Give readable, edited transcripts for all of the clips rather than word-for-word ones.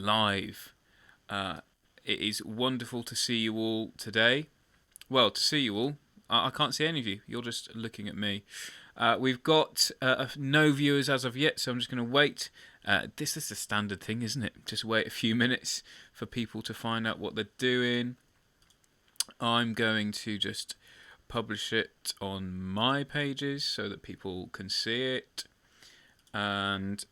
live. It is wonderful to see you all today. Well, to see you all. I can't see any of you. You're just looking at me. We've got no viewers as of yet, so I'm just going to wait. This is the standard thing, isn't it? Just wait a few minutes for people to find out what they're doing. I'm going to just publish it on my pages so that people can see it. And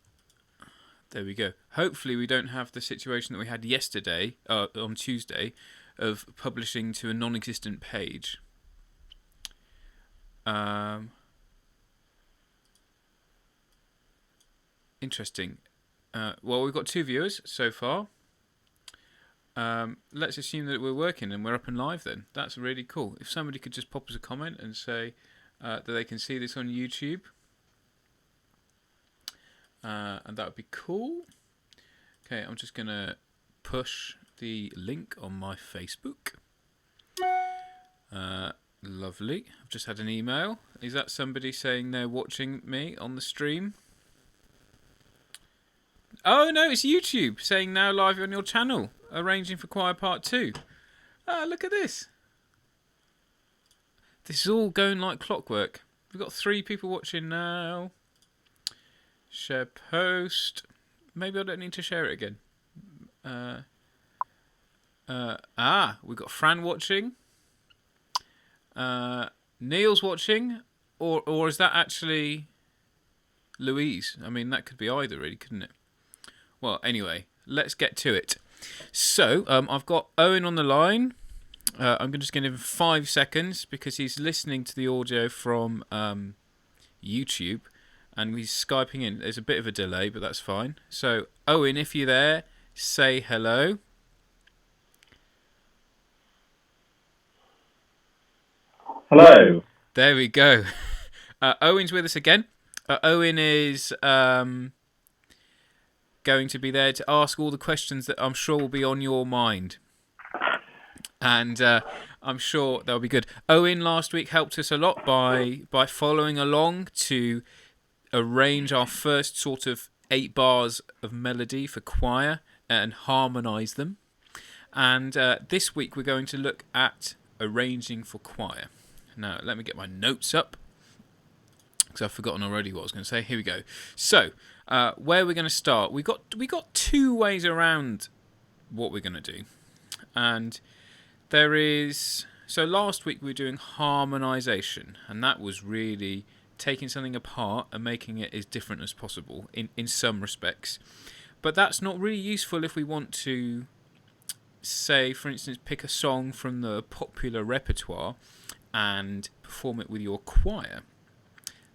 there we go. Hopefully we don't have the situation that we had yesterday, on Tuesday, of publishing to a non-existent page. Interesting. Well, we've got 2 viewers so far. Let's assume that we're working and we're up and live then. That's really cool. If somebody could just pop us a comment and say that they can see this on YouTube. And that would be cool. Okay, I'm just going to push the link on my Facebook. Lovely. I've just had an email. Is that somebody saying they're watching me on the stream? Oh no, it's YouTube saying now live on your channel, arranging for choir part 2. Look at this. This is all going like clockwork. We've got 3 people watching now. Share post. Maybe I don't need to share it again. We've got Fran watching. Neil's watching. Or is that actually Louise? I mean, that could be either, really, couldn't it? Well, anyway, let's get to it. So, I've got Owen on the line. I'm just going to give him 5 seconds because he's listening to the audio from YouTube and he's Skyping in. There's a bit of a delay, but that's fine. So, Owen, if you're there, say hello. Hello. There we go. Owen's with us again. Owen is going to be there to ask all the questions that I'm sure will be on your mind. And I'm sure they'll be good. Owen last week helped us a lot by following along to arrange our first sort of 8 bars of melody for choir and harmonise them. And this week we're going to look at arranging for choir. Now, let me get my notes up, because I've forgotten already what I was going to say. Here we go. So, where we're going to start, we got 2 ways around what we're going to do. And there is... So last week we were doing harmonisation, and that was really taking something apart and making it as different as possible in some respects. But that's not really useful if we want to, say, for instance, pick a song from the popular repertoire and perform it with your choir.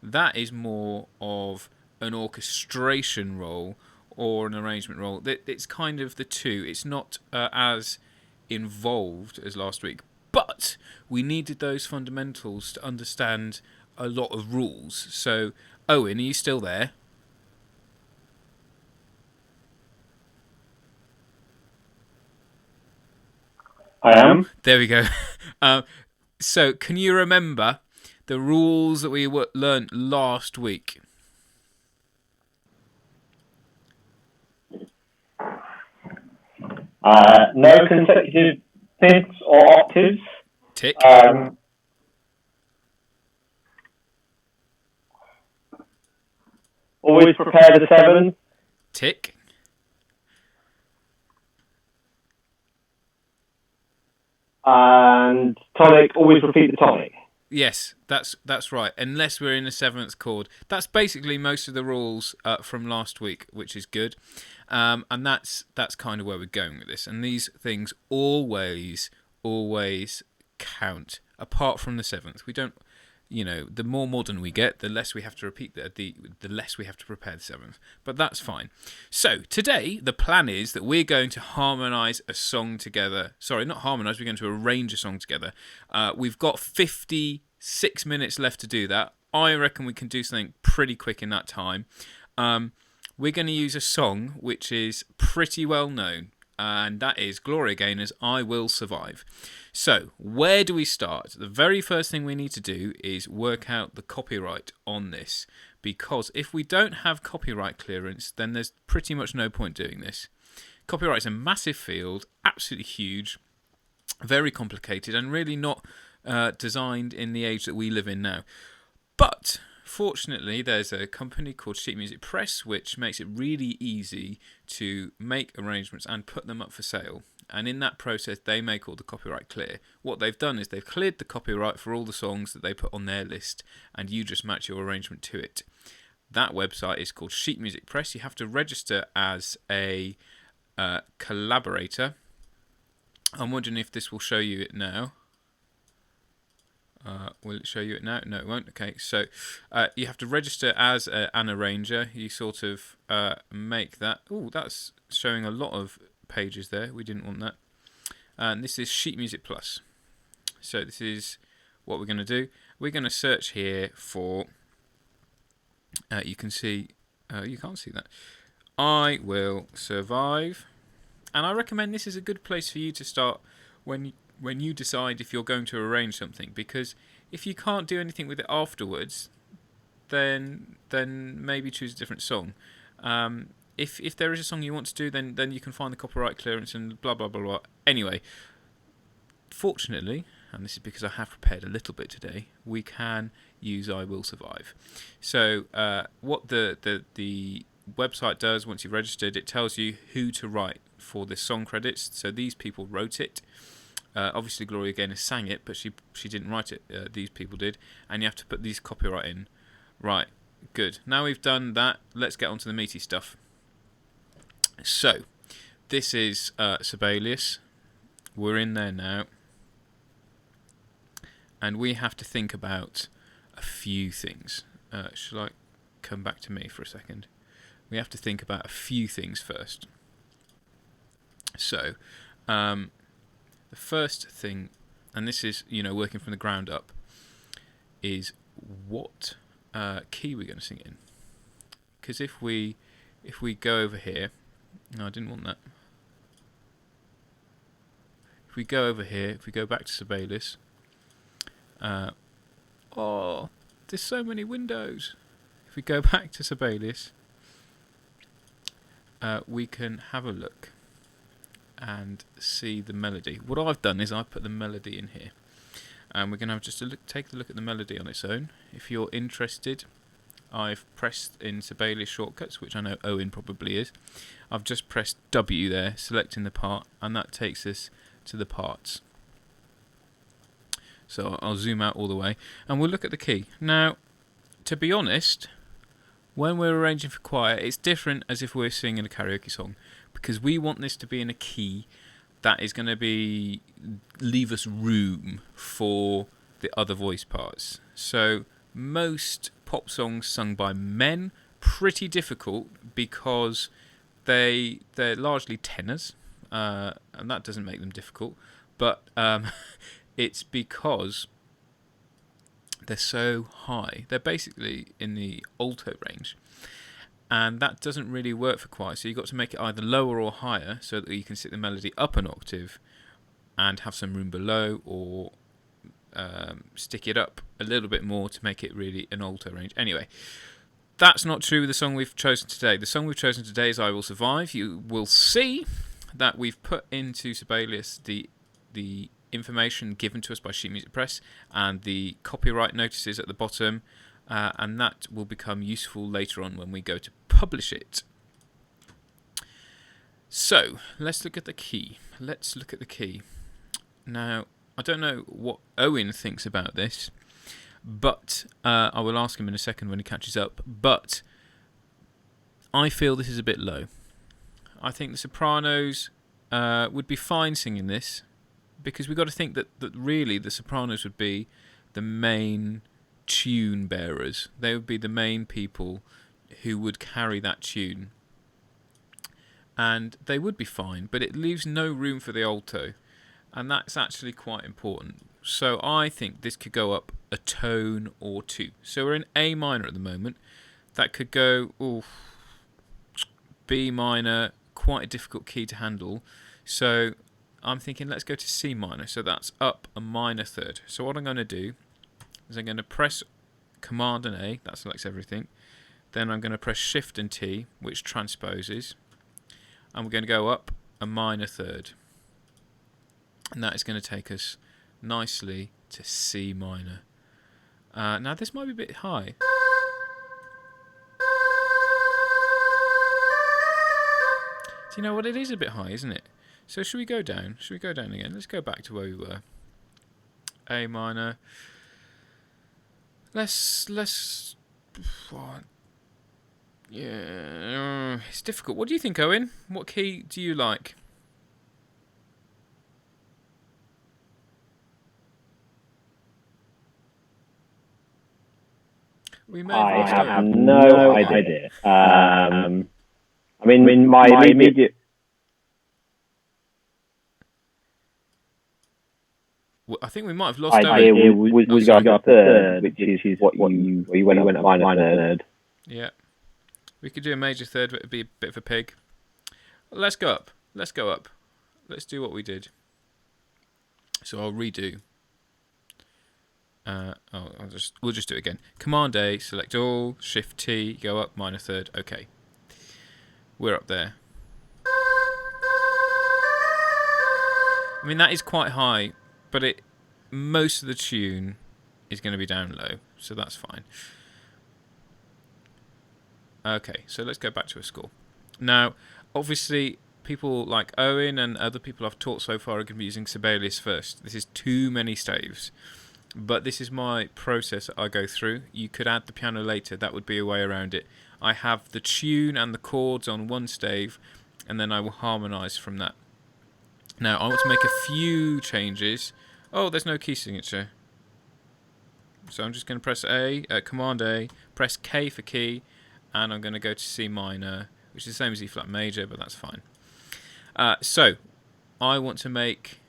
That is more of an orchestration role or an arrangement role. It's kind of the two. It's not as involved as last week, but we needed those fundamentals to understand a lot of rules. So, Owen, are you still there? I am. There we go. So, can you remember the rules that we learnt last week? No consecutive fifths or octaves. Tick. Always prepare the 7. Tick. And tonic, always repeat the tonic. Yes, that's right. Unless we're in the 7th chord. That's basically most of the rules from last week, which is good. And that's kind of where we're going with this. And these things always count, apart from the 7th. We don't, the more modern we get, the less we have to repeat the less we have to prepare the 7th. But that's fine. So today, the plan is that we're going to harmonise a song together. Sorry, not harmonise, we're going to arrange a song together. We've got 56 minutes left to do that. I reckon we can do something pretty quick in that time. We're going to use a song which is pretty well known, and that is Gloria Gaynor's I Will Survive. So, where do we start? The very first thing we need to do is work out the copyright on this, because if we don't have copyright clearance, then there's pretty much no point doing this. Copyright is a massive field, absolutely huge, very complicated, and really not designed in the age that we live in now. But fortunately, there's a company called Sheet Music Press which makes it really easy to make arrangements and put them up for sale. And in that process, they make all the copyright clear. What they've done is they've cleared the copyright for all the songs that they put on their list, and you just match your arrangement to it. That website is called Sheet Music Press. You have to register as a collaborator. I'm wondering if this will show you it now. Will it show you it now? No, it won't. Okay, so you have to register as an arranger. You sort of make that. Oh, that's showing a lot of pages there. We didn't want that. And this is Sheet Music Plus. So this is what we're going to do. We're going to search here for. You can see. You can't see that. I Will Survive, and I recommend this is a good place for you to start when you decide if you're going to arrange something, because if you can't do anything with it afterwards, then maybe choose a different song. If there is a song you want to do, then you can find the copyright clearance and blah blah blah blah. Anyway, fortunately, and this is because I have prepared a little bit today, we can use I Will Survive. So what the website does once you've registered, it tells you who to write for the song credits. So these people wrote it. Obviously Gloria Gaynor sang it, but she didn't write it. These people did, and you have to put these copyright in. Right, good. Now we've done that, let's get on to the meaty stuff. So this is Sibelius. We're in there now, and we have to think about a few things. Shall I come back to me for a second? We have to think about a few things first. So the first thing, and this is, working from the ground up, is what key we're going to sing it in. Because if we go over here, no, I didn't want that. If we go over here, if we go back to Sibelius, there's so many windows. If we go back to Sibelius, we can have a look and see the melody. What I've done is I've put the melody in here, and we're going to have just take a look at the melody on its own. If you're interested, I've pressed in Sibelius shortcuts, which I know Owen probably is. I've just pressed W there, selecting the part, and that takes us to the parts. So I'll zoom out all the way, and we'll look at the key. Now, to be honest, when we're arranging for choir, it's different as if we're singing a karaoke song, because we want this to be in a key that is going to leave us room for the other voice parts. So most pop songs sung by men, pretty difficult because they're largely tenors, and that doesn't make them difficult, but it's because they're so high. They're basically in the alto range, and that doesn't really work for choir. So you've got to make it either lower or higher so that you can sit the melody up an octave and have some room below, or stick it up a little bit more to make it really an alto range. Anyway, that's not true with the song we've chosen today. The song we've chosen today is I Will Survive. You will see that we've put into Sibelius the information given to us by Sheet Music Press and the copyright notices at the bottom, and that will become useful later on when we go to publish it. So let's look at the key. Now, I don't know what Owen thinks about this, but I will ask him in a second when he catches up, but I feel this is a bit low. I think the sopranos would be fine singing this, because we've got to think that really the sopranos would be the main tune bearers. They would be the main people who would carry that tune. And they would be fine, but it leaves no room for the alto. And that's actually quite important. So I think this could go up a tone or two. So we're in A minor at the moment. That could go B minor, quite a difficult key to handle. So I'm thinking let's go to C minor. So that's up a minor third. So what I'm going to do is I'm going to press Command and A, that selects everything. Then I'm going to press Shift and T, which transposes. and we're going to go up a minor third. And that is going to take us nicely to C minor. Now this might be a bit high. Do you know what? It is a bit high, isn't it? So should we go down? Should we go down again? Let's go back to where we were. A minor. Let's. Yeah, it's difficult. What do you think, Owen? What key do you like? We may I have have no idea. I mean, my immediate. I think we might have lost idea Owen. was going to third, which is what you went up minor third. Yeah. We could do a major third, but it'd be a bit of a pig. Let's go up. Let's go up. Let's do what we did. So I'll redo. We'll just do it again. Command A, select all, Shift T, go up, minor third. Okay. We're up there. I mean, that is quite high, but most of the tune is going to be down low, so that's fine. Okay, so let's go back to a score. Now, obviously, people like Owen and other people I've taught so far are going to be using Sibelius first. This is too many staves. But this is my process that I go through. You could add the piano later. That would be a way around it. I have the tune and the chords on one stave, and then I will harmonise from that. Now, I want to make a few changes. Oh, there's no key signature. So I'm just going to press Command A, press K for key, and I'm going to go to C minor, which is the same as E flat major, but that's fine. So, I want to make...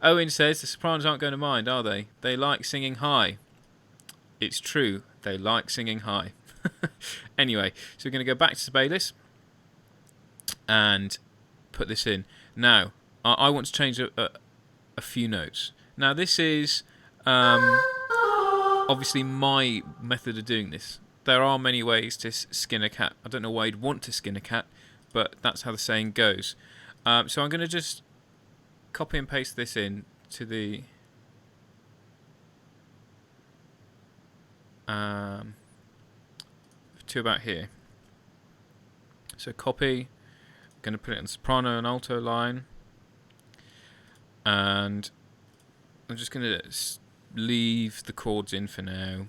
Owen says the sopranos aren't going to mind, are they? They like singing high. It's true, they like singing high. Anyway, so we're going to go back to Sibelius and put this in. Now, I want to change a few notes. Now, this is obviously my method of doing this. There are many ways to skin a cat. I don't know why you'd want to skin a cat, but that's how the saying goes. So I'm going to just copy and paste this in to the to about here. So copy, going to put it in soprano and alto line, and I'm just going to leave the chords in for now.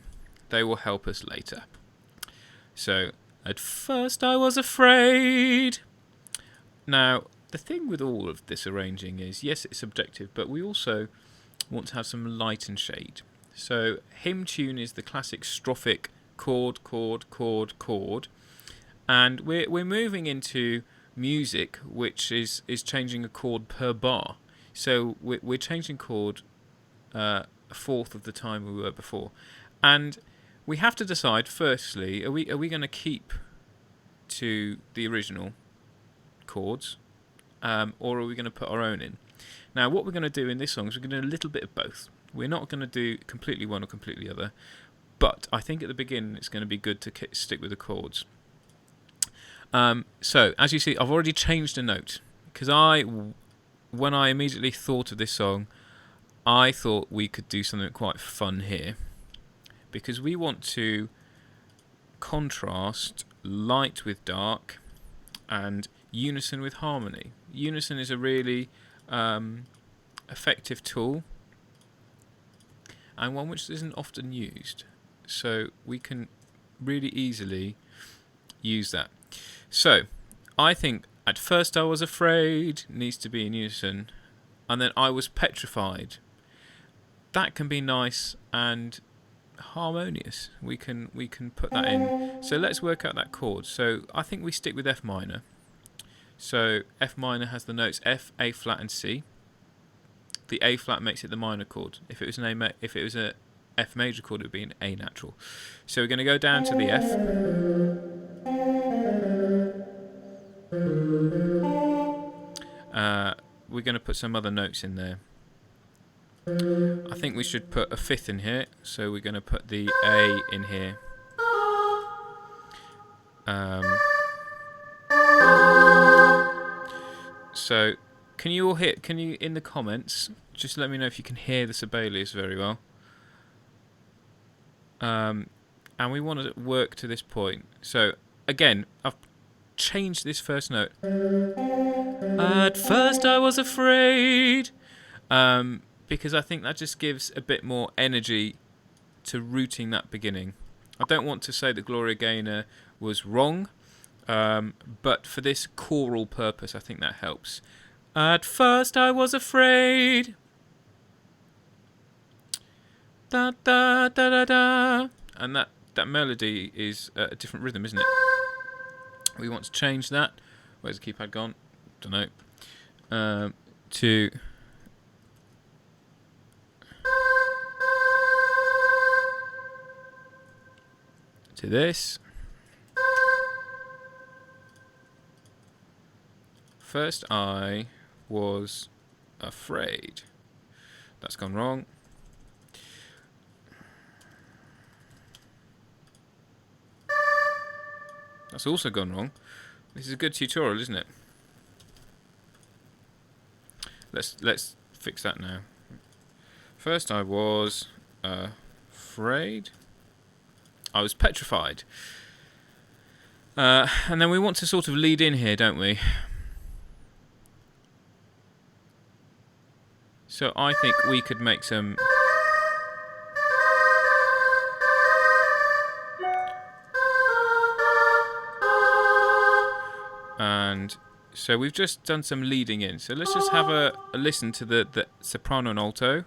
They will help us later. So, at first I was afraid. Now, the thing with all of this arranging is, yes, it's subjective, but we also want to have some light and shade. So, hymn tune is the classic strophic chord, chord, chord, chord. And we're moving into music which is changing a chord per bar. So, we're changing chord a fourth of the time we were before. And we have to decide, firstly, are we going to keep to the original chords, or are we going to put our own in? Now, what we're going to do in this song is we're going to do a little bit of both. We're not going to do completely one or completely other, but I think at the beginning it's going to be good to stick with the chords. So, as you see, I've already changed a note, because when I immediately thought of this song, I thought we could do something quite fun here, because we want to contrast light with dark and unison with harmony. Unison is a really effective tool, and one which isn't often used. So we can really easily use that. So I think at first I was afraid needs to be in unison, and then I was petrified. That can be nice and harmonious. We can put that in. So let's work out that chord. So I think we stick with F minor. So F minor has the notes F, A flat, and C. The A flat makes it the minor chord. If it was a F major chord, it would be an A natural. So we're going to go down to the F. We're going to put some other notes in there. I think we should put a fifth in here, so we're going to put the A in here. So, can you all hear? Can you in the comments just let me know if you can hear the Sibelius very well? And we want to work to this point. So again, I've changed this first note. At first I was afraid, because I think that just gives a bit more energy to rooting that beginning. I don't want to say that Gloria Gaynor was wrong, but for this choral purpose, I think that helps. At first I was afraid. Da da da da da. And that melody is a different rhythm, isn't it? We want to change that. Where's the keypad gone? Don't know. To this. First I was afraid. That's gone wrong. That's also gone wrong. This is a good tutorial, isn't it? Let's fix that now. First I was afraid. I was petrified. And then we want to sort of lead in here, don't we? So I think we could make some... And so we've just done some leading in. So let's just have a listen to the soprano and alto.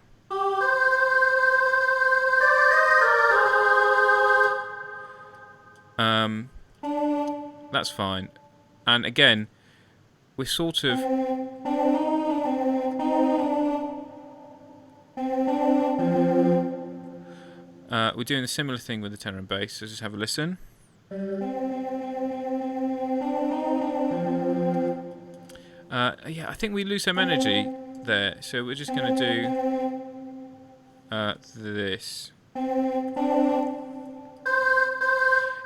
That's fine. And again, we're sort of... we're doing a similar thing with the tenor and bass, so just have a listen. Yeah, I think we lose some energy there, so we're just going to do this.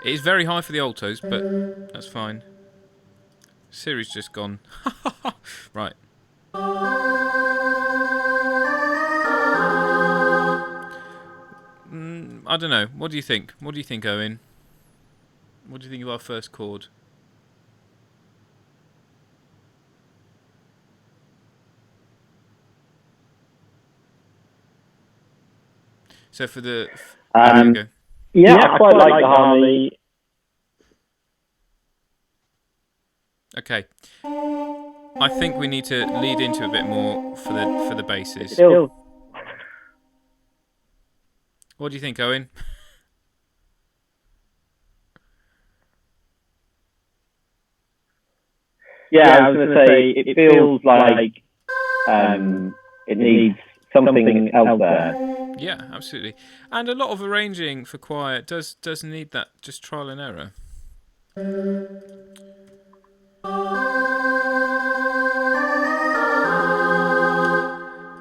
It is very high for the altos, but that's fine. Siri's just gone. Right. I don't know. What do you think? What do you think, Owen? What do you think of our first chord? So for the... there you go. Yeah, I quite like the harmony. Okay. I think we need to lead into a bit more for the basses. What do you think, Owen? Yeah, I was going to say, it feels like it needs something else there. Yeah, absolutely. And a lot of arranging for choir does need that just trial and error.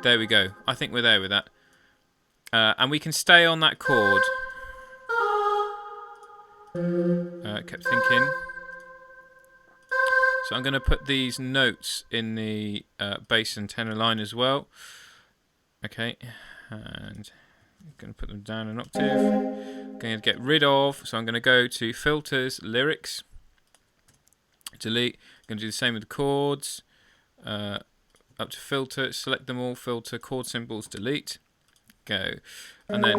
There we go. I think we're there with that. And we can stay on that chord. Kept thinking. So I'm going to put these notes in the bass and tenor line as well. Okay. And I'm going to put them down an octave. I'm going to get rid of. So I'm going to go to filters, lyrics. Delete. I'm going to do the same with the chords. Up to filter, select them all, filter, chord symbols, delete. Go. And then...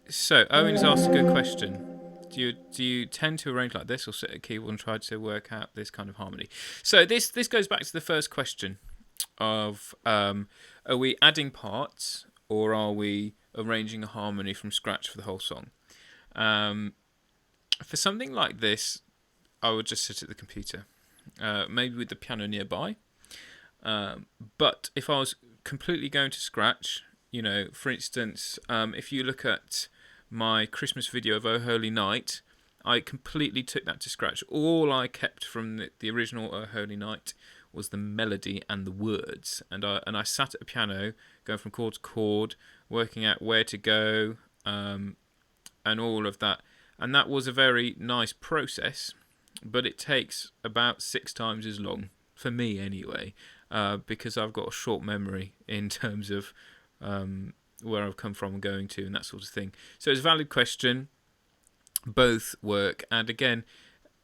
so, Owen's asked a good question. Do you tend to arrange like this or sit at a keyboard and try to work out this kind of harmony? So this goes back to the first question of are we adding parts or are we arranging a harmony from scratch for the whole song? For something like this, I would just sit at the computer. Maybe with the piano nearby. But if I was completely going to scratch, you know, for instance, if you look at my Christmas video of Oh Holy Night, I completely took that to scratch. All I kept from the original Oh Holy Night was the melody and the words. And I sat at a piano, going from chord to chord, working out where to go, and all of that. And that was a very nice process. but it takes about 6 times as long, for me anyway, because I've got a short memory in terms of where I've come from and going to and that sort of thing. So it's a valid question. Both work. And again,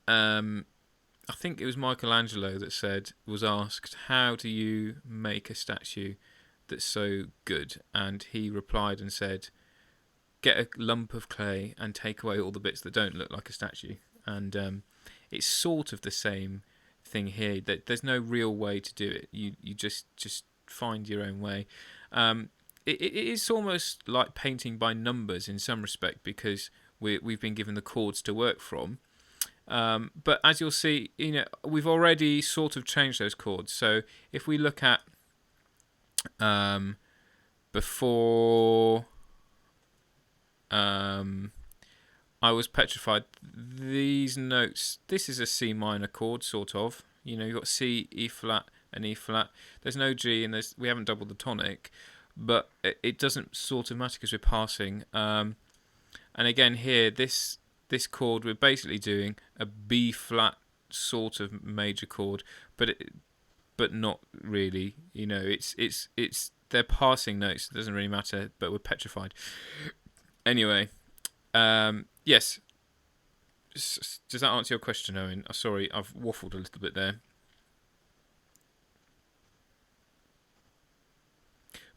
I think it was Michelangelo that was asked, how do you make a statue that's so good? And he replied and said, get a lump of clay and take away all the bits that don't look like a statue. And it's sort of the same thing here. That there's no real way to do it. You just find your own way. It is almost like painting by numbers in some respect, because we've been given the chords to work from. But as you'll see, we've already sort of changed those chords. So if we look at before I was petrified, these notes, this is a C minor chord, sort of. You've got C, E flat, and E flat. There's no G, and we haven't doubled the tonic, but it doesn't sort of matter because we're passing. And again here, this chord, we're basically doing a B flat sort of major chord, but not really. It's they're passing notes. It doesn't really matter, but we're petrified. Anyway, yes. Does that answer your question, Owen? Sorry, I've waffled a little bit there.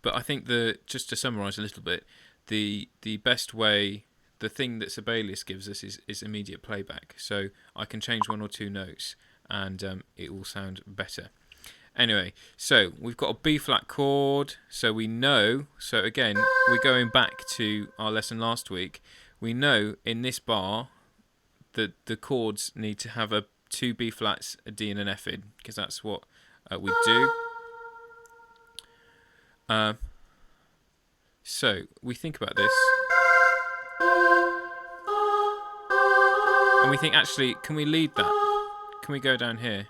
But I think just to summarise a little bit, the best way, the thing that Sibelius gives us is immediate playback. So I can change 1 or 2 notes and it will sound better. Anyway, so we've got a B flat chord, so we know, so again, we're going back to our lesson last week. We know in this bar that the chords need to have 2 B flats, a D and an F in, because that's what we do. So we think about this, and we think, actually, can we lead that? Can we go down here?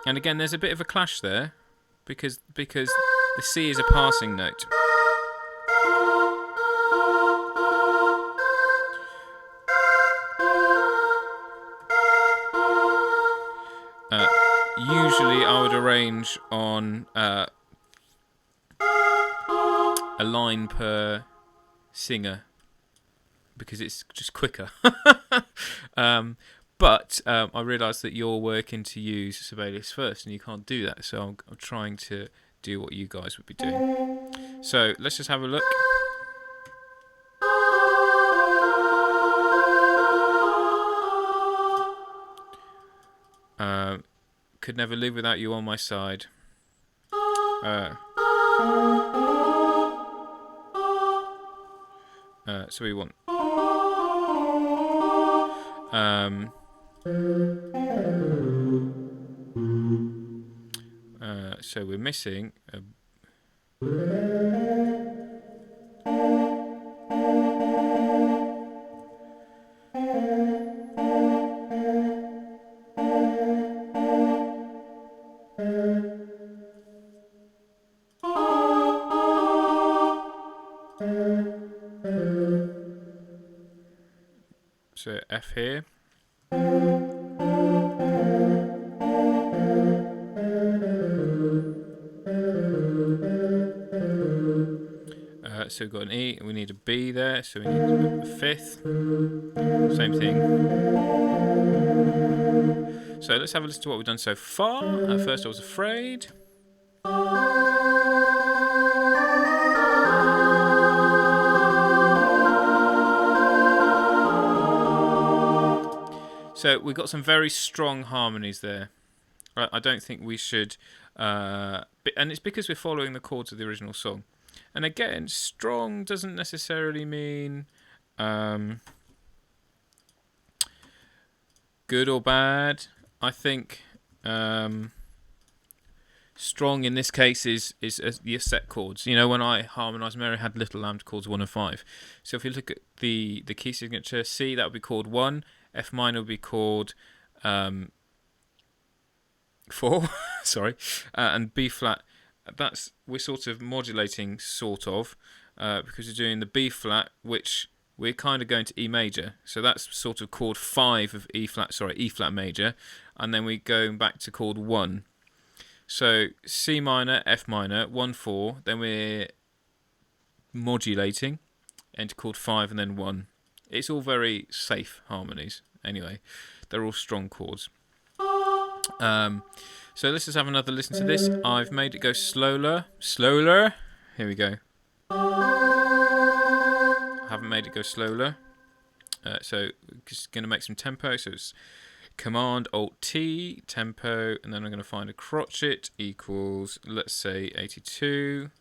And again, there's a bit of a clash there, because the C is a passing note. Usually I would arrange on a line per singer, because it's just quicker. But I realised that you're working to use Sibelius first, and you can't do that, so I'm trying to do what you guys would be doing. So let's just have a look. Could never live without you on my side. So we want so we're missing a so F here. So we've got an E, we need a B there, so we need a 5th. Same thing. So let's have a listen to what we've done so far. At first I was afraid. So we've got some very strong harmonies there. I don't think we should... and it's because we're following the chords of the original song. And again, strong doesn't necessarily mean good or bad. I think strong in this case is your set chords. When I harmonised, Mary had little lambda chords 1 and 5. So if you look at the key signature, C, that would be chord 1. F minor would be chord 4. Sorry. And B flat, we're sort of modulating, sort of. because we're doing the B flat, which we're kind of going to E major. So that's sort of chord 5 of E flat major, and then we go back to chord 1. So C minor, F minor, 1, 4, then we're modulating into chord 5 and then 1. It's all very safe harmonies. Anyway, they're all strong chords. So let's just have another listen to this. I've made it go slower. Here we go. I haven't made it go slower. So just going to make some tempo. So it's Command Alt T, tempo, and then I'm going to find a crotchet equals, let's say, 82.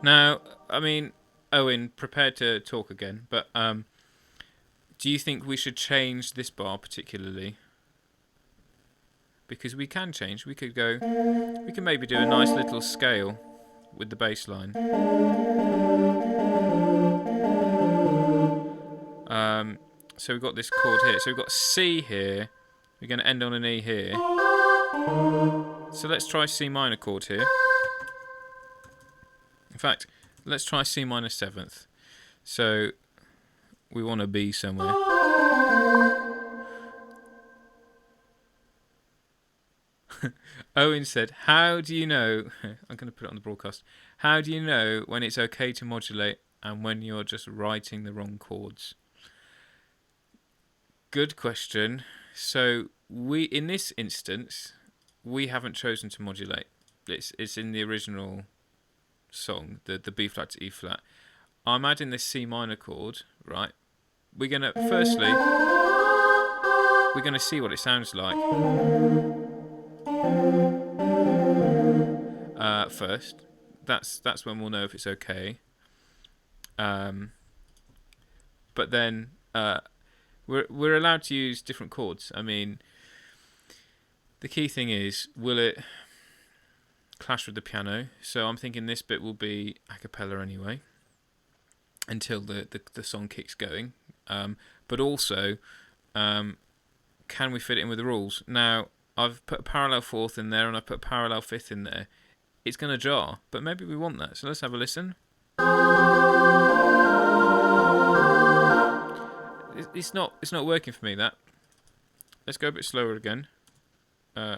Now, I mean, Owen, prepared to talk again, but do you think we should change this bar particularly? Because we can change. We can maybe do a nice little scale with the bass line. So we've got this chord here. So we've got C here. We're going to end on an E here. So let's try C minor chord here. In fact, let's try C minor 7th. So we want a B somewhere. Owen said, how do you know... I'm going to put it on the broadcast. How do you know when it's okay to modulate and when you're just writing the wrong chords? Good question. So in this instance, we haven't chosen to modulate. It's in the original song, the B flat to E flat. I'm adding this C minor chord, right? We're going to, firstly, we're going to see what it sounds like. First, that's when we'll know if it's okay. But then we're allowed to use different chords. I mean, the key thing is, will it clash with the piano? So I'm thinking this bit will be a cappella anyway, until the song kicks going. But also, can we fit it in with the rules? Now, I've put a parallel 4th in there and I've put a parallel 5th in there. It's going to jar, but maybe we want that. So let's have a listen. It's not working for me, that. Let's go a bit slower again. Oh,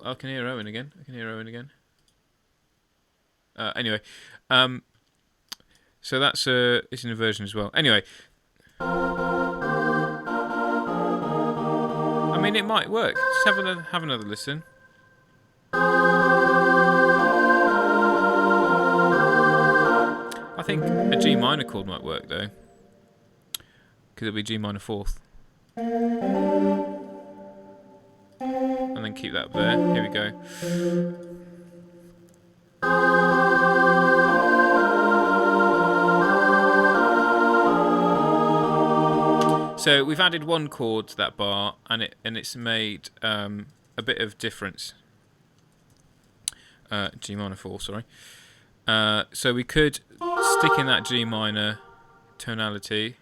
I can hear Owen again. Anyway, so that's it's an inversion as well. Anyway, I mean, it might work. Just have another listen. I think a G minor chord might work though, because it'll be G minor 4th, and then keep that up there. Here we go. So we've added one chord to that bar, and it's made a bit of difference. G minor 4, sorry. So we could stick in that G minor tonality.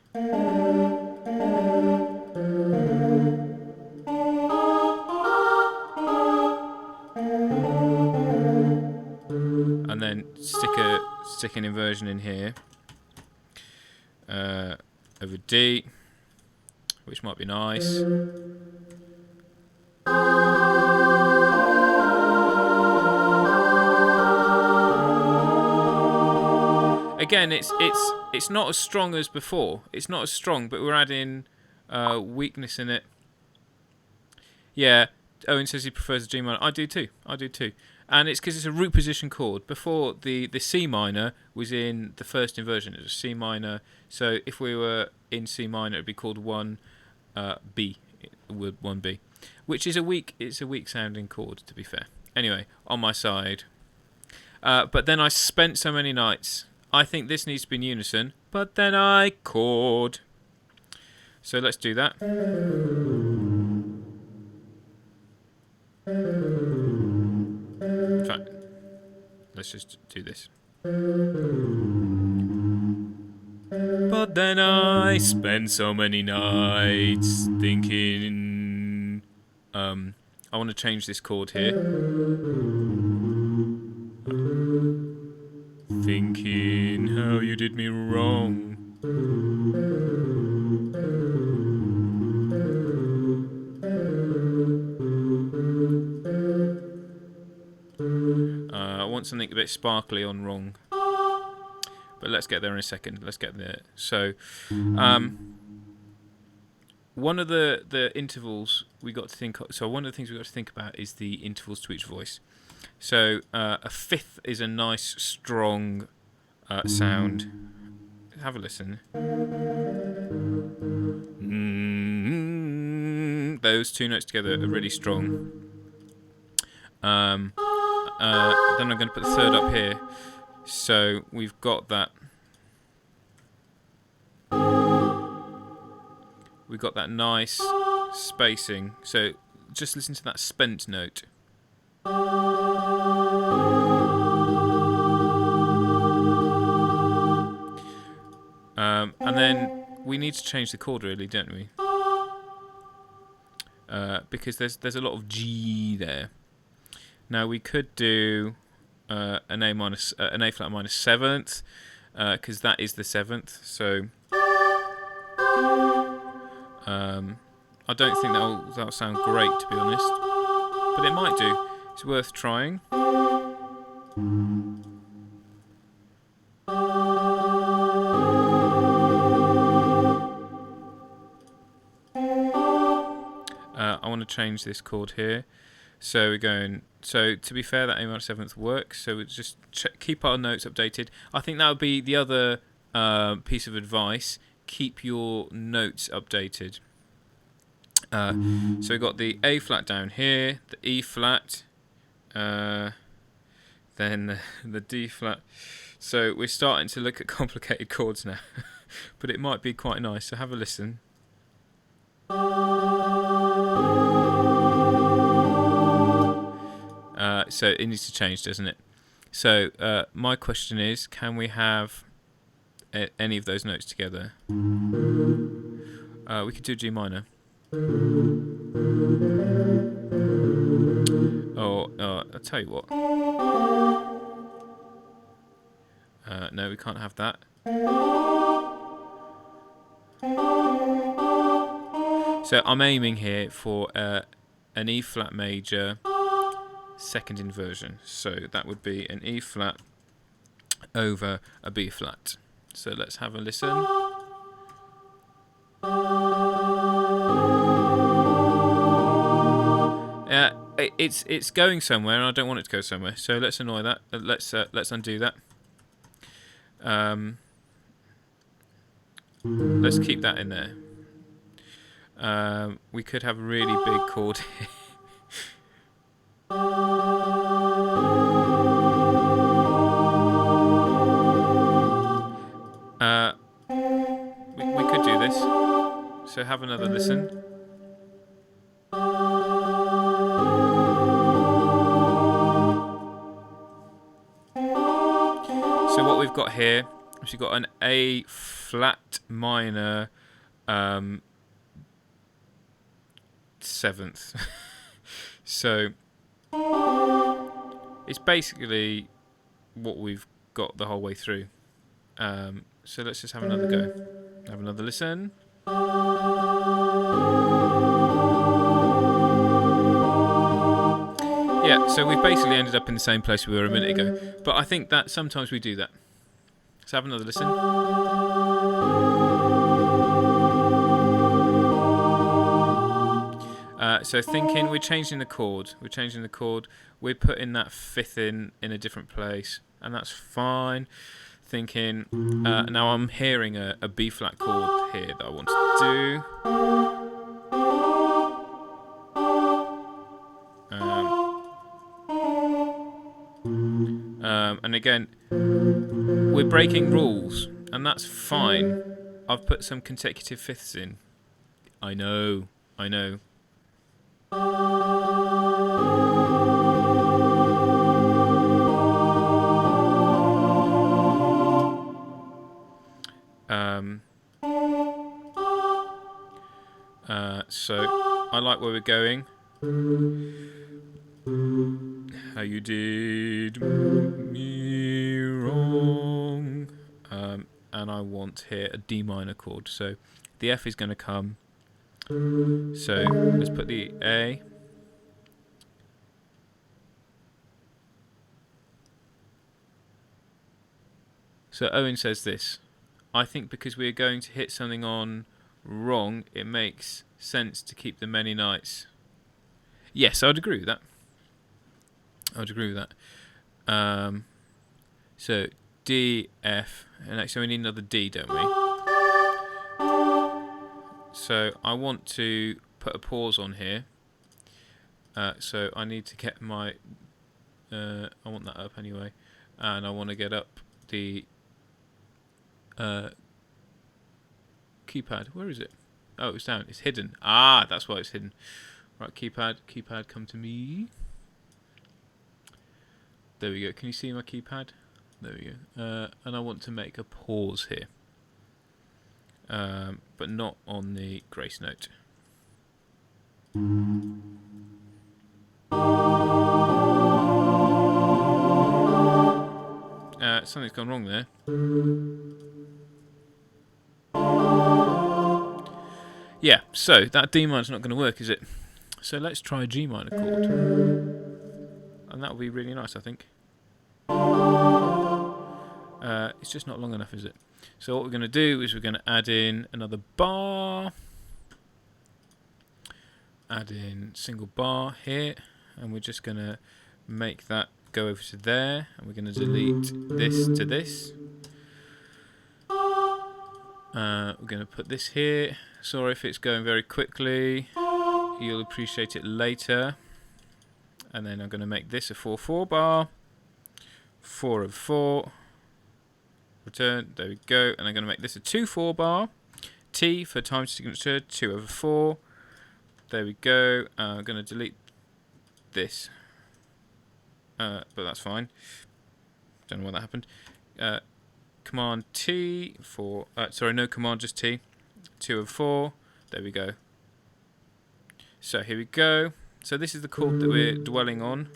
And then stick an inversion in here over D, which might be nice. Again, it's not as strong as before. It's not as strong, but we're adding weakness in it. Yeah, Owen says he prefers the G minor. I do too. And it's because it's a root position chord. Before, the C minor was in the first inversion. It was C minor. So if we were in C minor, it would be called 1B, 1B, which is a weak sounding chord, to be fair. Anyway, on my side. But then I spent so many nights. I think this needs to be in unison. But then I chord. So let's do that. In fact, let's just do this. But then I spent so many nights thinking, I want to change this chord here. Thinking how you did me wrong. I want something a bit sparkly on wrong. But let's get there in a second. Let's get there. So, one of the intervals we got to think. So one of the things we got to think about is the intervals to each voice. So a fifth is a nice strong sound. Have a listen. Those two notes together are really strong. Then I'm going to put the third up here. So we've got that. We've got that nice spacing. So just listen to that spent note. And then we need to change the chord, really, don't we? Because there's a lot of G there. Now we could do an A flat minor seventh, because that is the seventh. So I don't think that'll sound great, to be honest, but it might do. It's worth trying. I want to change this chord here. So we're going. So to be fair, that A minor seventh works. So we just keep our notes updated. I think that would be the other piece of advice. Keep your notes updated. So we've got the A flat down here, the E flat, then the D flat. So we're starting to look at complicated chords now, but it might be quite nice. So have a listen. So it needs to change, doesn't it? So my question is, can we have any of those notes together? We could do G minor. I'll tell you what. No, we can't have that. So I'm aiming here for an E flat major second inversion. So that would be an E flat over a B flat. So let's have a listen. It's going somewhere, and I don't want it to go somewhere. So let's annoy that. Let's undo that. Let's keep that in there. We could have a really big chord here. We could do this. So have another listen. So what we've got here is we've got an A flat minor seventh. So it's basically what we've got the whole way through. So let's just have another go. Have another listen. Yeah, so we've basically ended up in the same place we were a minute ago. But I think that sometimes we do that. Let's have another listen. So thinking, we're changing the chord. We're putting that fifth in a different place, and that's fine. Thinking, now I'm hearing a B flat chord here that I want to do. And again, we're breaking rules, and that's fine. I've put some consecutive fifths in. I know. So I like where we're going. How you did me wrong. And I want here a D minor chord. So the F is going to come. So let's put the A. So Owen says this. I think because we're going to hit something on wrong, it makes sense to keep the many nights. Yes, I would agree with that. So D, F, and actually we need another D, don't we? So I want to put a pause on here. So I need to get my... I want that up anyway. And I want to get up the keypad. Where is it? Oh, it's down. It's hidden. Ah, that's why it's hidden. Right, keypad, come to me. There we go. Can you see my keypad? There we go. And I want to make a pause here. But not on the grace note. Something's gone wrong there. Yeah, so that D minor's not going to work, is it? So let's try a G minor chord. And that will be really nice, I think. It's just not long enough, is it? So what we're going to do is we're going to add in another bar. Add in single bar here. And we're just going to make that go over to there. And we're going to delete this to this. We're going to put this here. Sorry if it's going very quickly. You'll appreciate it later. And then I'm going to make this a 4/4 bar. 4/4. Return. There we go. And I'm going to make this a 2/4 bar. T for time signature. 2/4. There we go. I'm going to delete this. But that's fine. Don't know why that happened. Command T for... sorry, no command, just T. 2/4. There we go. So here we go. So this is the chord that we're dwelling on.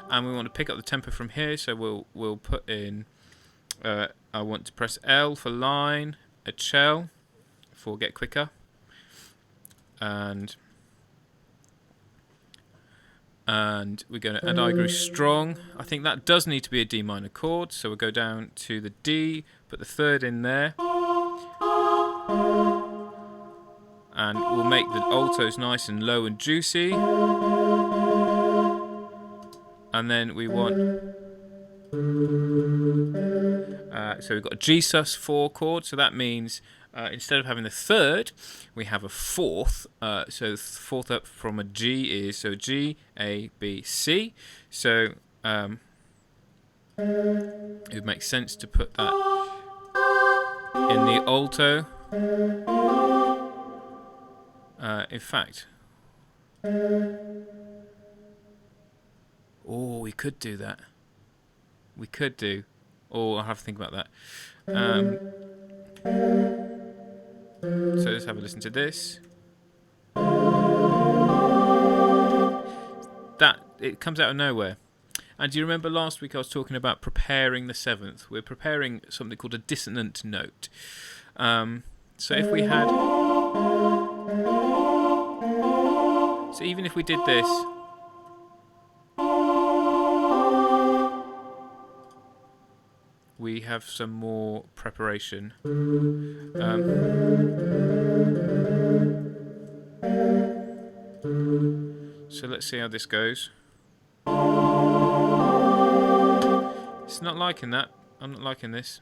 And we want to pick up the tempo from here, so we'll put in... I want to press L for line, a shell for get quicker. And we're going to... And I grew strong. I think that does need to be a D minor chord, so we'll go down to the D, put the third in there. And we'll make the altos nice and low and juicy. And then we want... so we've got a G sus4 chord, so that means instead of having the third, we have a fourth. So the fourth up from a G is so G, A, B, C. So it would make sense to put that in the alto. In fact, we could do that. We could do. I'll have to think about that. So let's have a listen to this. That it comes out of nowhere. And do you remember last week I was talking about preparing the seventh? We're preparing something called a dissonant note. So if we had... So even if we did this... we have some more preparation. So let's see how this goes. It's not liking that. I'm not liking this.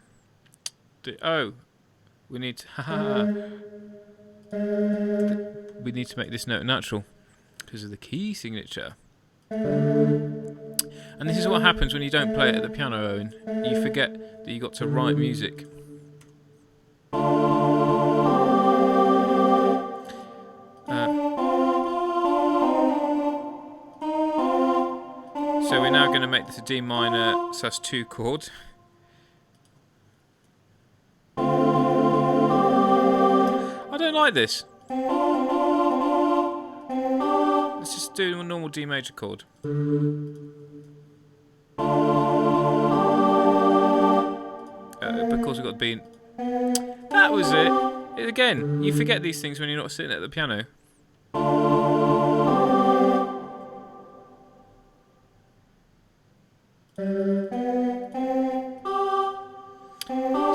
We need to... we need to make this note natural because of the key signature. And this is what happens when you don't play it at the piano, Owen. You forget that you got to write music. So we're now going to make this a D minor sus2 chord. I don't like this. Let's just do a normal D major chord. Because we've got the B. That was it. Again, you forget these things when you're not sitting at the piano.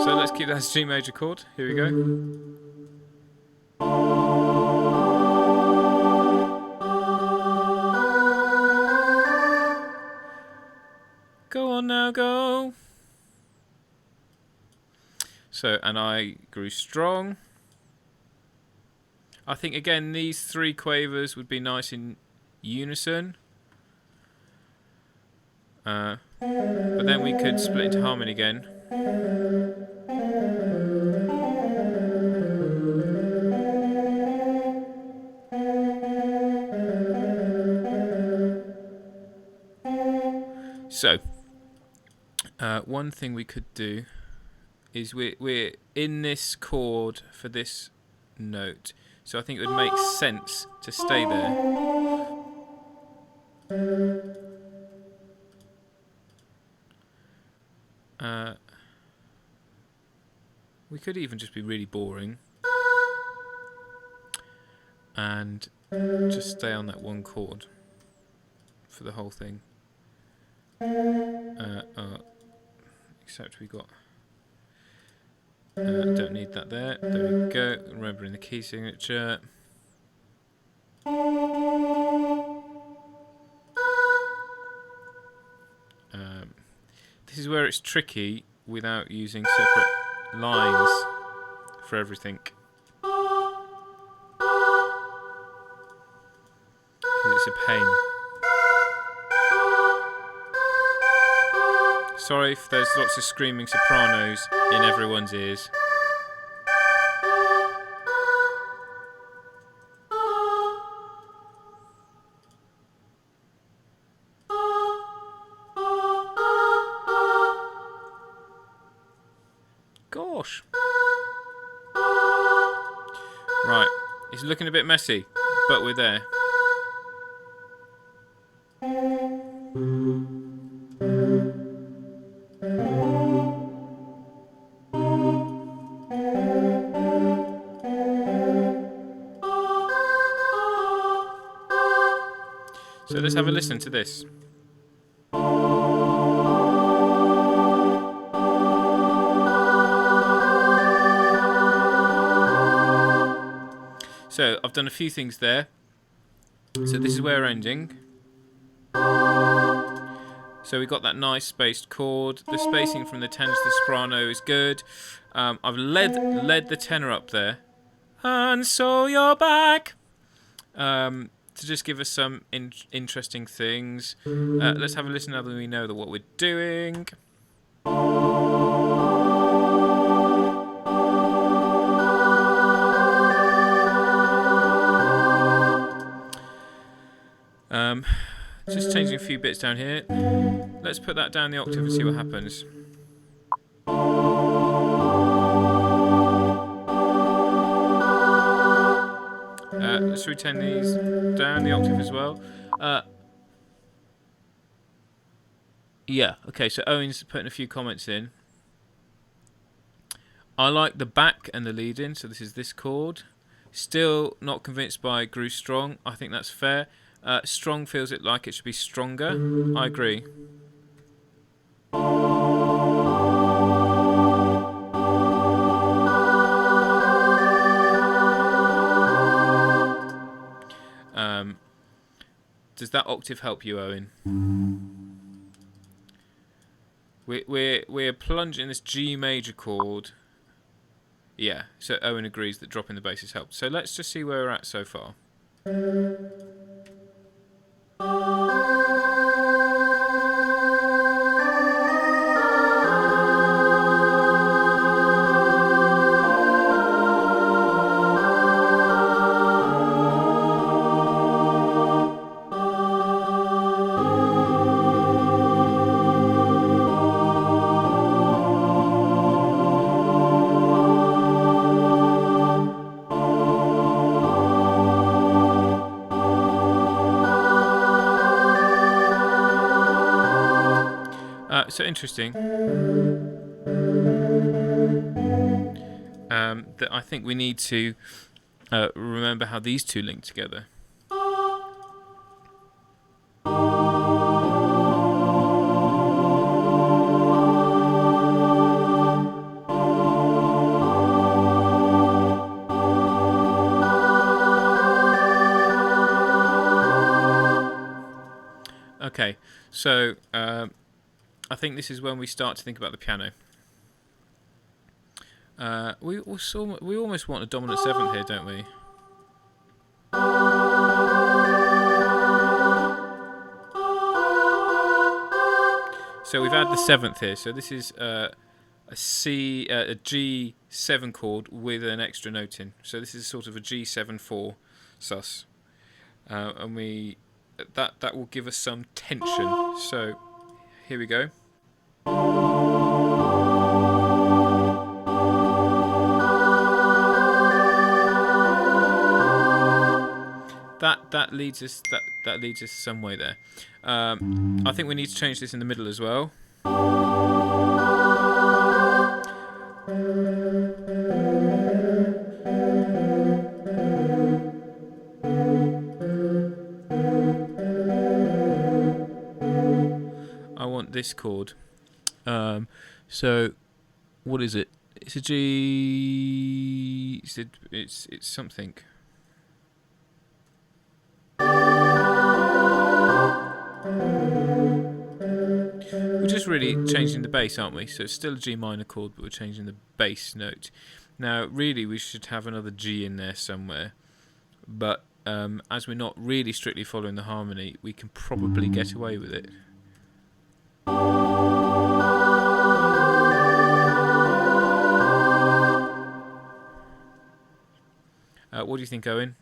So let's keep that as G major chord. Here we go. Go on now, go. So, and I grew strong. I think again these 3 quavers would be nice in unison. But then we could split into harmony again. So, one thing we could do is we're in this chord for this note, so I think it would make sense to stay there. We could even just be really boring and just stay on that one chord for the whole thing. Except we got don't need that there. There we go. Remembering the key signature. This is where it's tricky without using separate lines for everything. Because it's a pain. Sorry if there's lots of screaming sopranos in everyone's ears. Gosh. Right, it's looking a bit messy, but we're there. So let's have a listen to this. So I've done a few things there. So this is where we're ending. So we got that nice spaced chord. The spacing from the tenor to the soprano is good. I've led the tenor up there. And so you're back. To just give us some interesting things. Let's have a listen now that we know that what we're doing. Just changing a few bits down here. Let's put that down the octave and see what happens. Let's return these down the octave as well. Yeah, okay, so Owen's putting a few comments in. I like the back and the lead in, so this is this chord. Still not convinced by Grew Strong. I think that's fair. Strong feels it like it should be stronger. I agree. Does that octave help you, Owen? We're plunging this G major chord. Yeah, so Owen agrees that dropping the bass has helped. So let's just see where we're at so far. so interesting that I think we need to remember how these two link together. Okay, so I think this is when we start to think about the piano. We almost want a dominant seventh here, don't we? So we've had the seventh here. So this is a G7 chord with an extra note in. So this is sort of a G7/4 sus, and that will give us some tension. So here we go. That leads us some way there. I think we need to change this in the middle as well. I want this chord. So what is it? It's a G. It's something. We're just really changing the bass, aren't we? So it's still a G minor chord, but we're changing the bass note. Now, really, we should have another G in there somewhere. But as we're not really strictly following the harmony, we can probably get away with it. What do you think, Owen?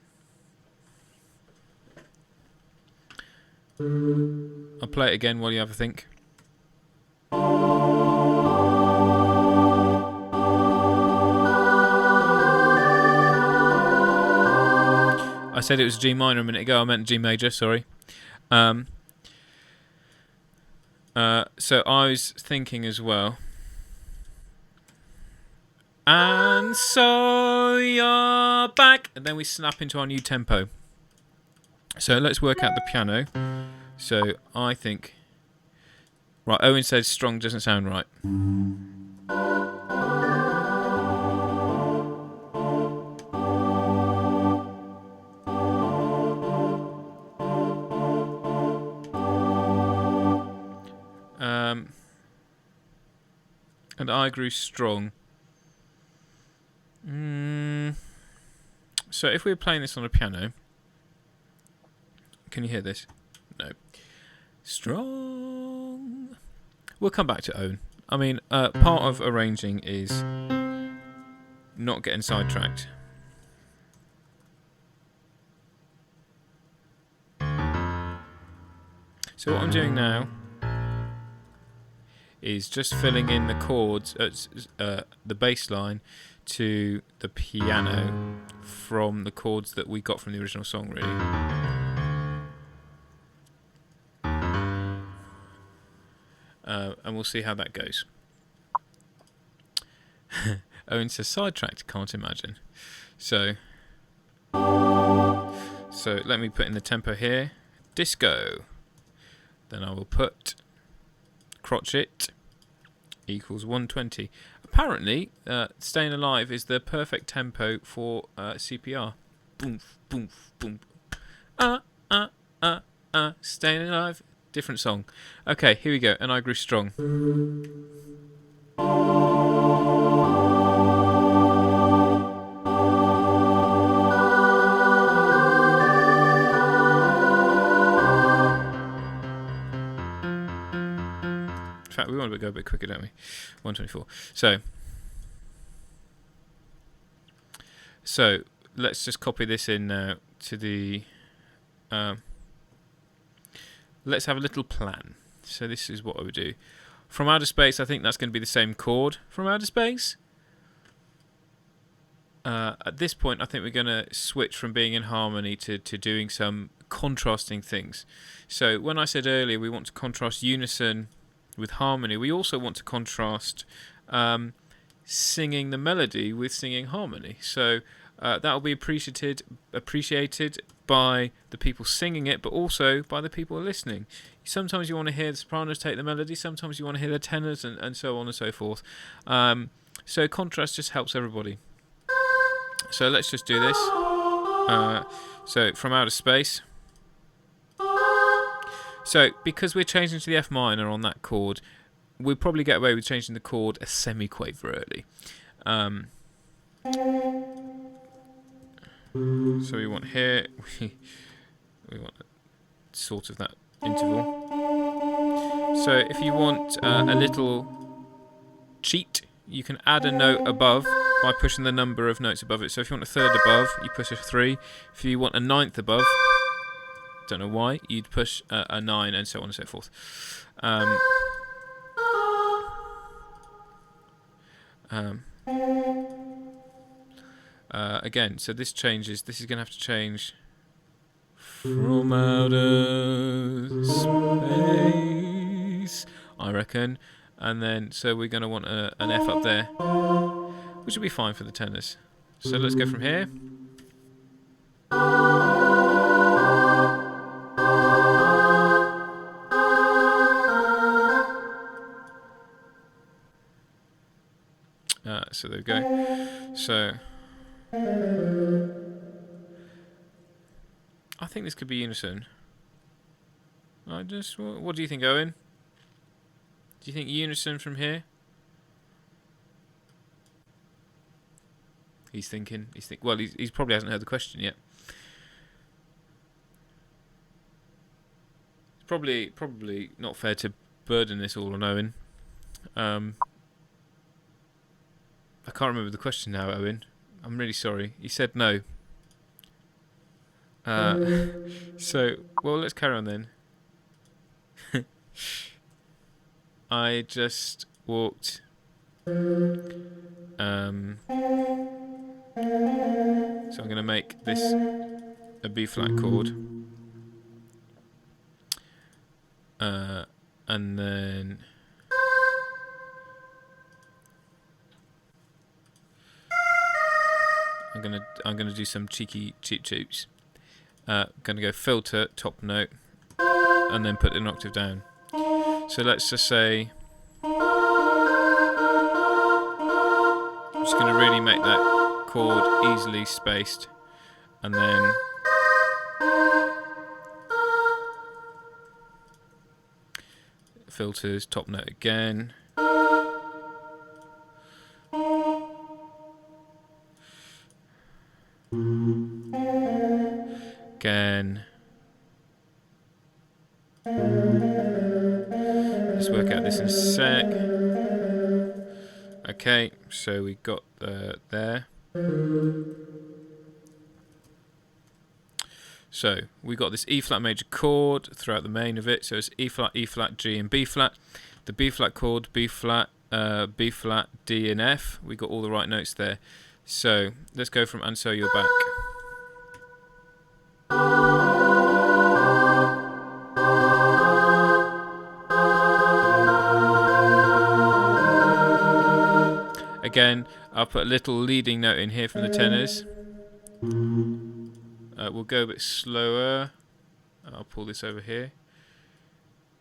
I'll play it again while you have a think. I said it was G minor a minute ago. I meant G major, sorry. So I was thinking as well. And so you're back. And then we snap into our new tempo. So let's work out the piano. So I think... Right, Owen says strong doesn't sound right. And I grew strong. So if we were playing this on a piano... Can you hear this? No. Strong. We'll come back to Owen. I mean, part of arranging is not getting sidetracked. So what I'm doing now is just filling in the chords, the bass line to the piano from the chords that we got from the original song, really. And we'll see how that goes. Owen says sidetracked, can't imagine. So let me put in the tempo here. Disco. Then I will put crotchet equals 120. Apparently, Staying Alive is the perfect tempo for CPR. Boom, boom, boom. Staying Alive. Different song. Okay, here we go. And I grew strong. In fact, we want to go a bit quicker, don't we? 124. So let's just copy this in now to the... let's have a little plan. So this is what I would do. From Outer Space, I think that's going to be the same chord from Outer Space. At this point, I think we're going to switch from being in harmony to doing some contrasting things. So when I said earlier we want to contrast unison with harmony. We also want to contrast singing the melody with singing harmony. So that will be appreciated by the people singing it, but also by the people listening. Sometimes you want to hear the sopranos take the melody, sometimes you want to hear the tenors, and so on and so forth. So contrast just helps everybody. So let's just do this. So from outer space. So because we're changing to the F minor on that chord, we'll probably get away with changing the chord a semiquaver early. So we want here, we want sort of that interval. So if you want a little cheat, you can add a note above by pushing the number of notes above it. So if you want a third above, you push a 3. If you want a ninth above, don't know why, you'd push a 9, and so on and so forth. Again, so this changes. This is going to have to change from outer space, I reckon. And then, so we're going to want an F up there, which will be fine for the tenors. So let's go from here. So there we go. So I think this could be unison. What do you think, Owen? Do you think unison from here? He's thinking. Well, he's probably hasn't heard the question yet. It's probably not fair to burden this all on Owen. I can't remember the question now, Owen. I'm really sorry. He said no. So, well, let's carry on then. I just walked. So I'm going to make this a B flat chord. And then I'm gonna do some cheeky cheap toots. Gonna go filter, top note, and then put an octave down. So let's just say, I'm just gonna really make that chord easily spaced, and then filters, top note again. Again. Let's work out this in a sec. Okay, so we got there. So we got this E flat major chord throughout the main of it. So it's E flat, G, and B flat. The B flat chord, B flat, D, and F. We got all the right notes there. So let's go from "And So You're Back." Again, I'll put a little leading note in here from the tenors. We'll go a bit slower. I'll pull this over here,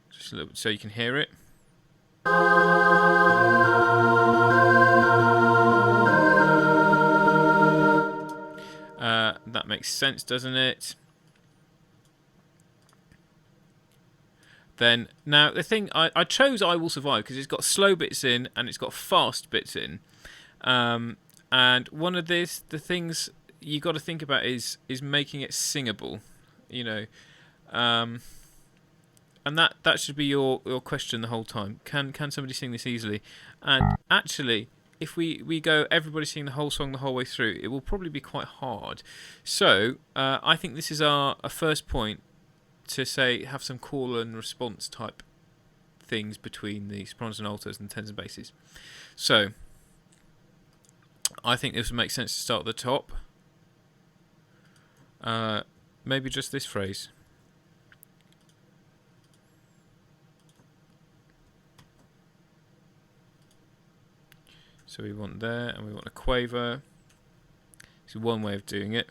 just a little bit so you can hear it. That makes sense, doesn't it? Then, now the thing, I chose "I Will Survive" because it's got slow bits in and it's got fast bits in. And one of the things you got to think about is making it singable, you know. And that should be your question the whole time. Can somebody sing this easily? And actually, if we go everybody sing the whole song the whole way through, it will probably be quite hard. So I think this is a first point to say, have some call and response type things between the sopranos and altos and tenors and basses. So I think this would make sense to start at the top. Maybe just this phrase. So we want there, and we want a quaver. This is one way of doing it.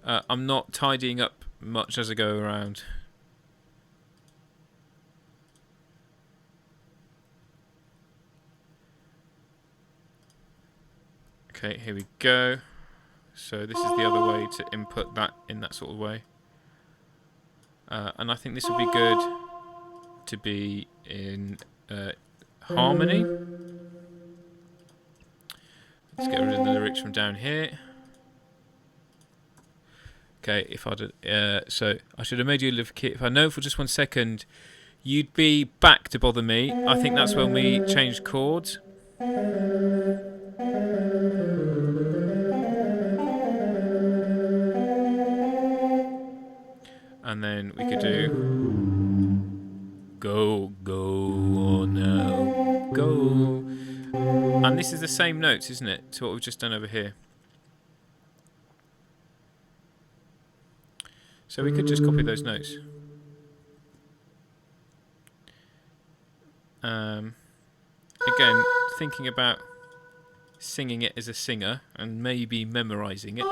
I'm not tidying up much as I go around. Okay, here we go. So this is the other way to input that in that sort of way. And I think this will be good to be in harmony. Let's get rid of the lyrics from down here. Okay, if I'd so I should have made you live kit. If I know for just 1 second, you'd be back to bother me. I think that's when we changed chords. And then we could do go, go on now, go. And this is the same notes, isn't it, to what we've just done over here. So we could just copy those notes. Again, thinking about singing it as a singer and maybe memorising it.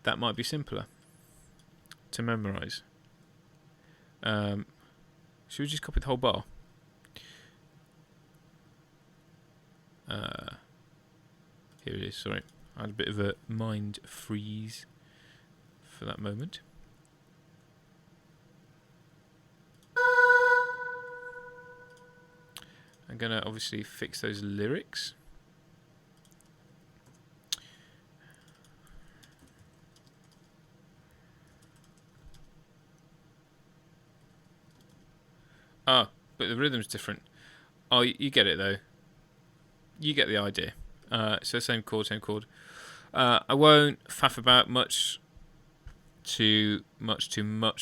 That might be simpler to memorise. Should we just copy the whole bar? Here it is, sorry. I had a bit of a mind freeze for that moment. I'm going to obviously fix those lyrics. Ah, but the rhythm's different. Oh, you get it though. You get the idea. So same chord, same chord. I won't faff about much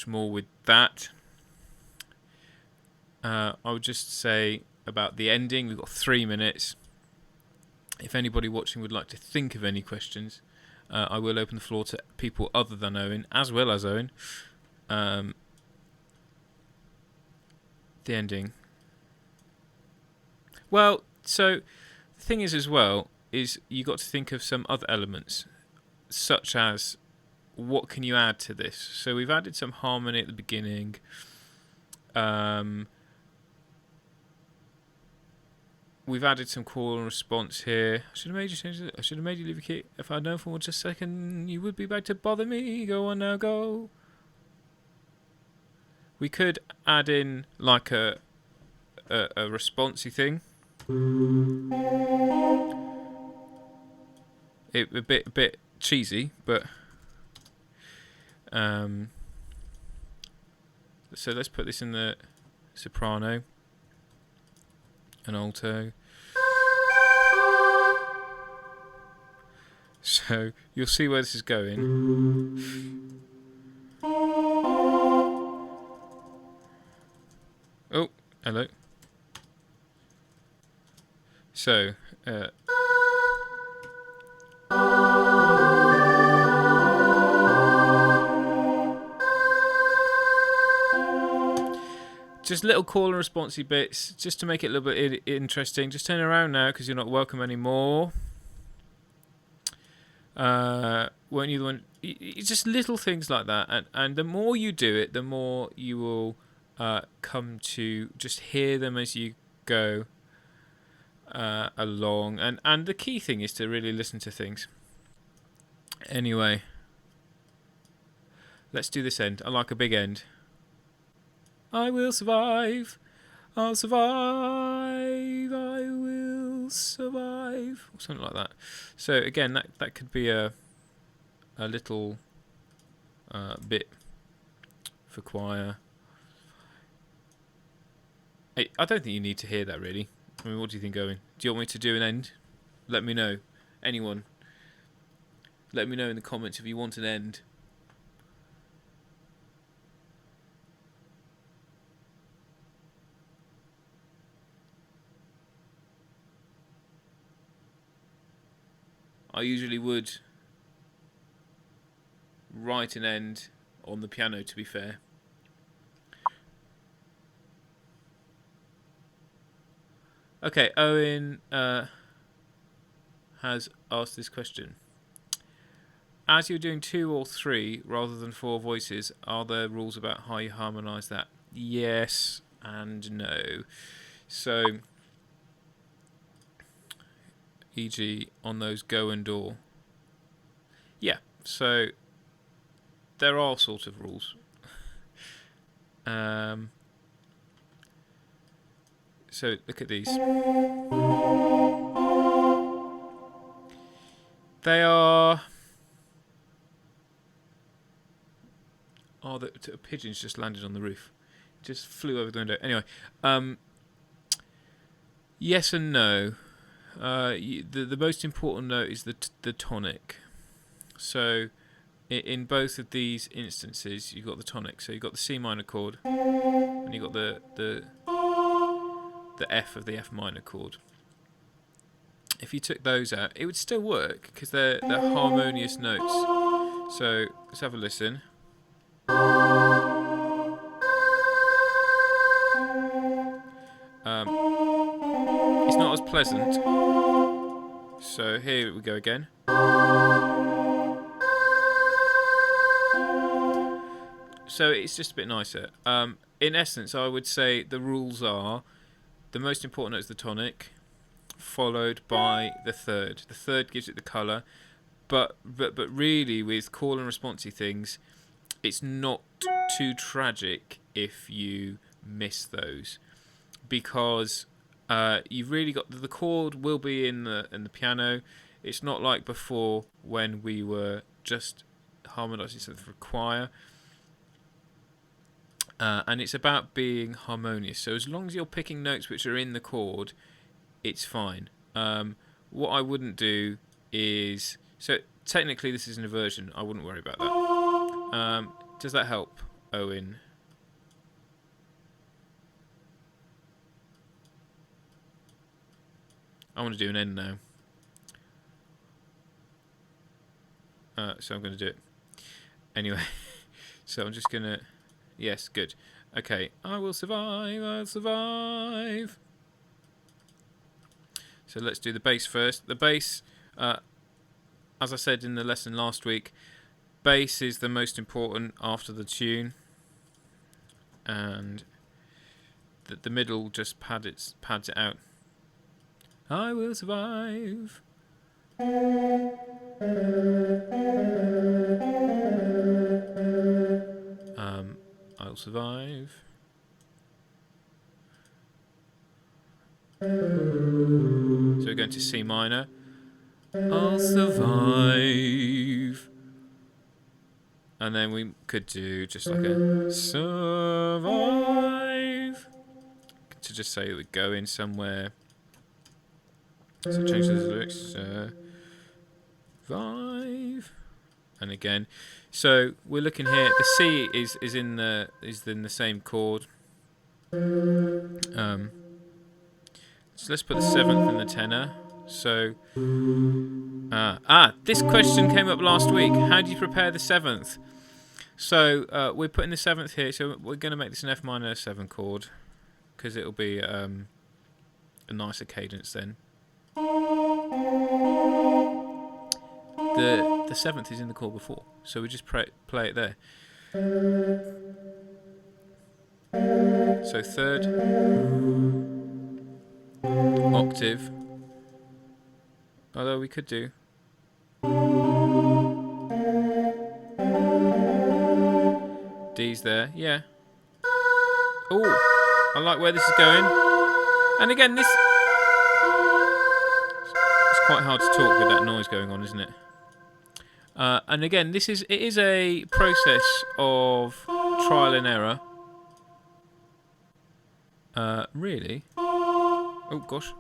more with that. I would just say about the ending, we've got 3 minutes. If anybody watching would like to think of any questions, I will open the floor to people other than Owen, as well as Owen. The ending. Well, so the thing is as well, is you got to think of some other elements, such as what can you add to this? So we've added some harmony at the beginning. We've added some call and response here. I should have made you change it. I should have made you leave a key. If I'd known for just a second, you would be back to bother me. Go on now, go. We could add in like a responsey thing. It a bit cheesy, but so let's put this in the soprano, an alto. So you'll see where this is going. Oh, hello. So, just little call and responsey bits, just to make it a little bit interesting. Just turn around now, because you're not welcome anymore. Weren't you the one? It's just little things like that, and the more you do it, the more you will come to just hear them as you go along, and the key thing is to really listen to things. Anyway, let's do this end. I like a big end. I will survive. I'll survive. I will survive. Or something like that. So again, that could be a little bit for choir. I don't think you need to hear that really. I mean, what do you think, Owen? Do you want me to do an end? Let me know. Anyone? Let me know in the comments if you want an end. I usually would write an end on the piano, to be fair. Okay, Owen has asked this question. As you're doing 2 or 3 rather than 4 voices, are there rules about how you harmonise that? Yes and no. So, e.g. on those go and door. Yeah, so there are sort of rules. So look at these. They are... Oh, the pigeons just landed on the roof. Just flew over the window. Anyway, yes and no. The most important note is the tonic. So in both of these instances, you've got the tonic. So you've got the C minor chord, and you've got the F of the F minor chord. If you took those out, it would still work because they're harmonious notes. So let's have a listen. It's not as pleasant. So here we go again. So it's just a bit nicer. In essence, I would say the rules are the most important note is the tonic, followed by the third. The third gives it the colour, but really with call and responsey things, it's not too tragic if you miss those, because you've really got the chord will be in the piano. It's not like before when we were just harmonising something for choir. And it's about being harmonious. So as long as you're picking notes which are in the chord, it's fine. What I wouldn't do is... So technically this is an inversion. I wouldn't worry about that. Does that help, Owen? I want to do an end now. So I'm going to do it. Anyway, so I'm just going to... Yes, good. Okay, I will survive, I'll survive. So let's do the bass first. The bass, as I said in the lesson last week, bass is the most important after the tune. And the middle just pads it out. I will survive. I'll survive. So we're going to C minor. I'll survive. And then we could do just like a survive. To just say that we go in somewhere. So change the lyrics. Survive. And again. So we're looking here. The C is in the same chord. So let's put the 7th in the tenor. So this question came up last week. How do you prepare the 7th? So we're putting the 7th here. So we're going to make this an F minor 7 chord because it'll be a nicer cadence then. The 7th is in the chord before, so we just play it there. So 3rd octave, although we could do D's there, yeah. Oh, I like where this is going. And again, it's quite hard to talk with that noise going on, isn't it? And again, it is a process of trial and error. Really? Oh gosh.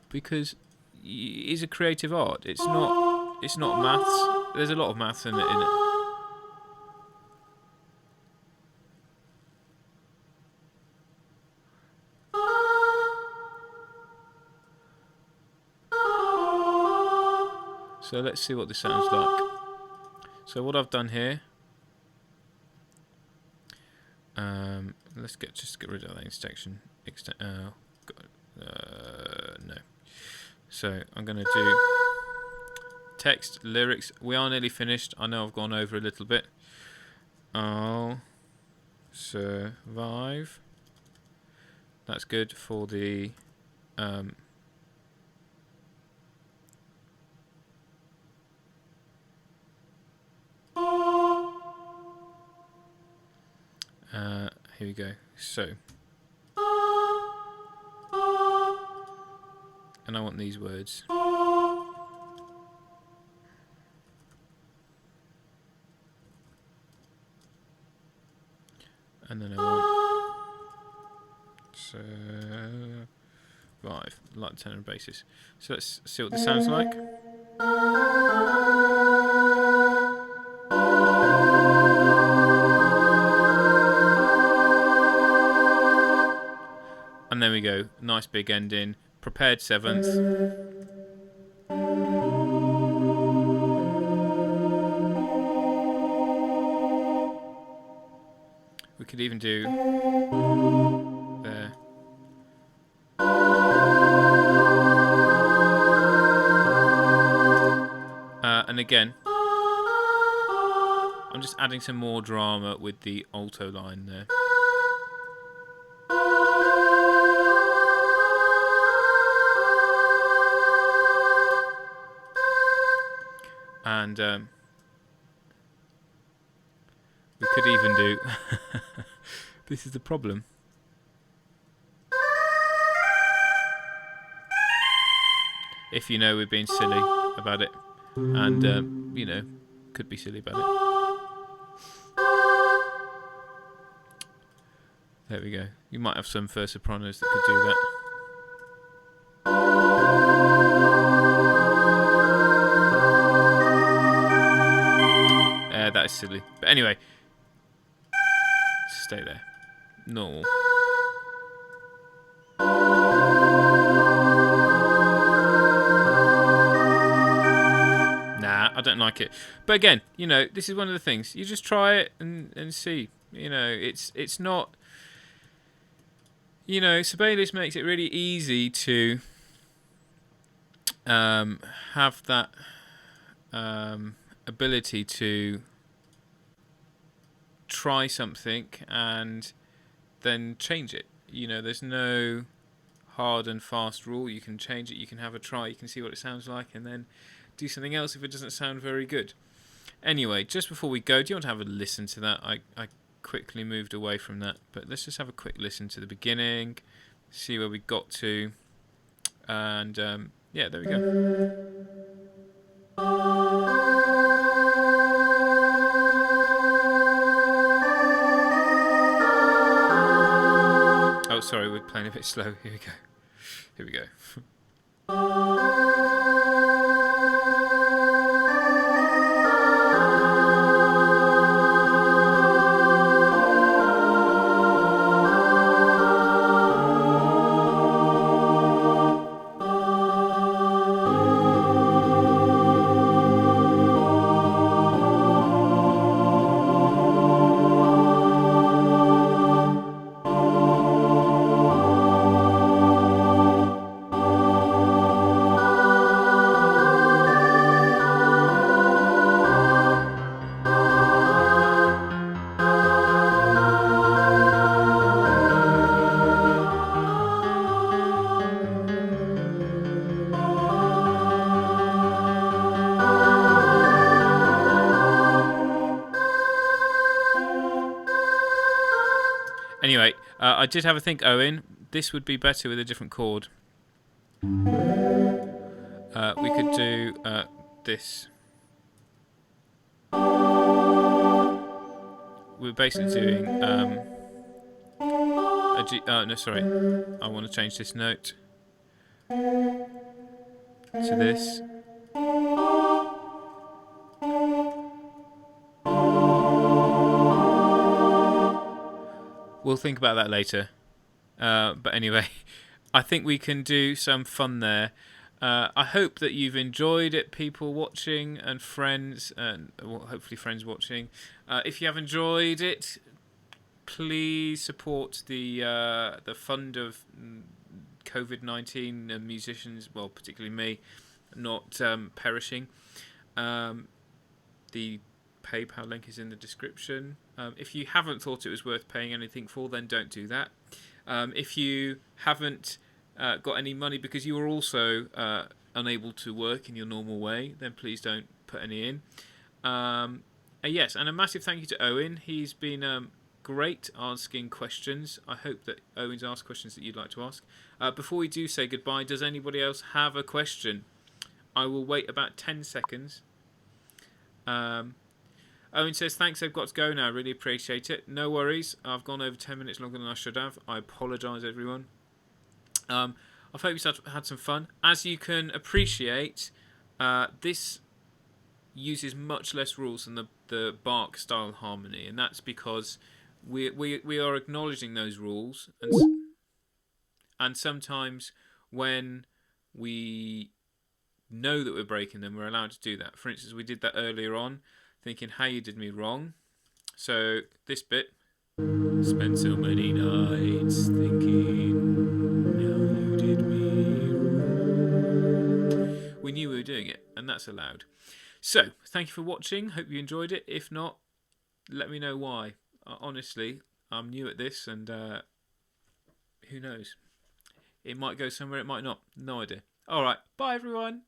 Because it is a creative art. It's not maths. There's a lot of maths in it. So let's see what this sounds like. So what I've done here, let's just get rid of that section. No. So I'm going to do text, lyrics. We are nearly finished. I know I've gone over a little bit. I'll survive. That's good for the here we go. So, and I want these words. And then I want survive, like tenor and basis. So let's see what this sounds like. And there we go, nice big ending, prepared seventh. We could even do there. And again, I'm just adding some more drama with the alto line there. And we could even do this is the problem. If you know we're being silly about it, and you know, could be silly about it. There we go. You might have some first sopranos that could do that. That is silly. But anyway, stay there. Normal. Nah, I don't like it. But again, you know, this is one of the things. You just try it and see. You know, it's not... You know, Sibelius makes it really easy to have that ability to try something and then change it. You know, there's no hard and fast rule. You can change it, you can have a try, you can see what it sounds like, and then do something else if it doesn't sound very good. Anyway, just before we go, do you want to have a listen to that? I quickly moved away from that, but let's just have a quick listen to the beginning, see where we got to, and yeah, there we go. Oh, sorry, we're playing a bit slow. Here we go. Here we go. Anyway, I did have a think, Owen. This would be better with a different chord. We could do this. We're basically doing a G. No, sorry. I want to change this note to this. We'll think about that later. But anyway, I think we can do some fun there. I hope that you've enjoyed it, people watching and friends, and well, hopefully friends watching. If you have enjoyed it, please support the fund of COVID-19 and musicians, well, particularly me, not perishing. The PayPal link is in the description. If you haven't thought it was worth paying anything for, then don't do that. If you haven't got any money because you are also unable to work in your normal way, then please don't put any in. Yes, and a massive thank you to Owen. He's been great asking questions. I hope that Owen's asked questions that you'd like to ask. Before we do say goodbye, does anybody else have a question? I will wait about 10 seconds. Owen says, thanks, I've got to go now. Really appreciate it. No worries. I've gone over 10 minutes longer than I should have. I apologise, everyone. I hope you've had some fun. As you can appreciate, this uses much less rules than the Bach style harmony, and that's because we are acknowledging those rules, and sometimes when we know that we're breaking them, we're allowed to do that. For instance, we did that earlier on, thinking how you did me wrong. So this bit, spent so many nights thinking how you did me wrong. We knew we were doing it, and that's allowed. So thank you for watching. Hope you enjoyed it. If not, let me know why. Honestly, I'm new at this, and who knows? It might go somewhere, it might not. No idea. All right, bye everyone.